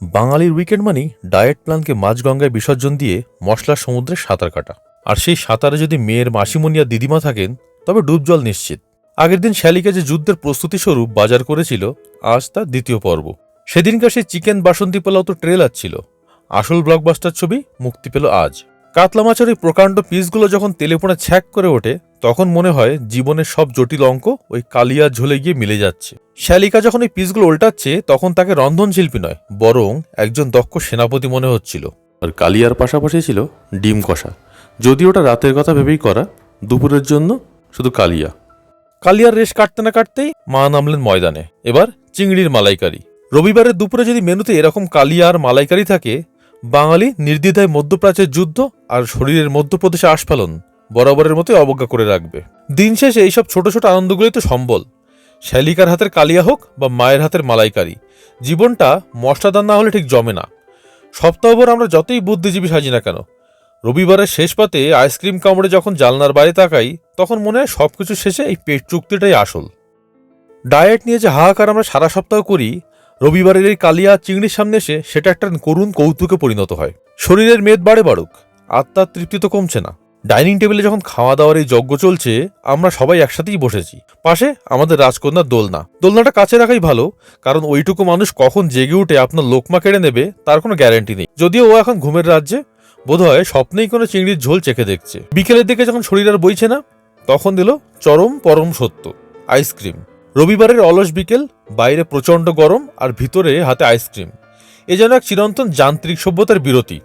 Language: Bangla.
বাঙালির উইকেন্ড মানেই ডায়েট প্ল্যানকে মাঝগঙ্গায় বিসর্জন দিয়ে মশলার সমুদ্রে সাঁতার কাটা। আর সেই সাঁতারে যদি মেয়ের মাসিমণি আর দিদিমা থাকেন তবে ডুবজল নিশ্চিত। আগের দিন শ্যালিকা যে যুদ্ধের প্রস্তুতি স্বরূপ বাজার করেছিল, আজ তার দ্বিতীয় পর্ব। সেদিনকার সেই চিকেন বাসন্তী পোলাও তো ট্রেলার ছিল, আসল ব্লকবাস্টার ছবি মুক্তি পেল আজ। কাতলা মাছের ওই প্রকাণ্ড পিসগুলো যখন তেলে পোড়া ছ্যাক করে ওঠে, তখন মনে হয় জীবনের সব জটিল অঙ্ক ওই কালিয়ার ঝোলে গিয়ে মিলে যাচ্ছে। শ্যালিকা যখন এই পিসগুলো উল্টাচ্ছে, তখন তাকে রন্ধনশিল্পী নয়, বরং একজন দক্ষ সেনাপতি মনে হচ্ছিল। আর কালিয়ার পাশাপাশি ছিল ডিম কষা, যদি ওটা রাতের কথা ভেবেই করা, দুপুরের জন্য শুধু কালিয়া। কালিয়ার রেশ কাটতে না কাটতেই মা নামলেন ময়দানে। এবার চিংড়ির মালাইকারি। রবিবারের দুপুরে যদি মেনুতে এরকম কালিয়া আর মালাইকারি থাকে, বাঙালি নির্দ্বিধায় মধ্যপ্রাচ্যের যুদ্ধ আর শরীরের মধ্যপ্রদেশে আস্ফালন বরাবরের মতোই অবজ্ঞা করে রাখবে। দিন শেষে এইসব ছোট ছোট আনন্দগুলোই তো সম্বল। শ্যালিকার হাতের কালিয়া হোক বা মায়ের হাতের মালাইকারি, জীবনটা মশলাদার না হলে ঠিক জমে না। সপ্তাহভর আমরা যতই বুদ্ধিজীবী সাজি না কেন, রবিবারের শেষ পাতে আইসক্রিম কামড়ে যখন জানলার বাইরে তাকাই, তখন মনে হয় সবকিছু শেষে এই পেট চুক্তিটাই আসল। ডায়েট নিয়ে যে হাহাকার আমরা সারা সপ্তাহ করি, রবিবারের এই কালিয়া চিংড়ির সামনে এসে সেটা একটা করুণ কৌতুকে পরিণত হয়। শরীরের মেদ বাড়ে বাড়ুক, আত্মার তৃপ্তি তো কমছে না। ডাইনিং টেবিলে যখন খাওয়া দাওয়ার এই যজ্ঞ চলছে, আমরা সবাই একসাথেই বসেছি। পাশে আমাদের রাজকন্যার দোলনাটা কাছে রাখাই ভালো, কারণ ওইটুকু মানুষ কখন জেগে উঠে আপনার লোকমা কেড়ে নেবে তার কোনো গ্যারান্টি নেই। যদিও ও এখন ঘুমের রাজ্যে, বোধহয় স্বপ্নেই কোনো চিংড়ির ঝোল চেখে দেখছে। বিকেলের দিকে যখন শরীর আর বইছে না, তখন দিল চরম পরম সত্য, আইসক্রিম। রবিবারের অলস বিকেল, বাইরে প্রচণ্ড গরম আর ভিতরে হাতে আইসক্রিম। এ যেন এক চিরন্তন যান্ত্রিক সভ্যতার বিরতি।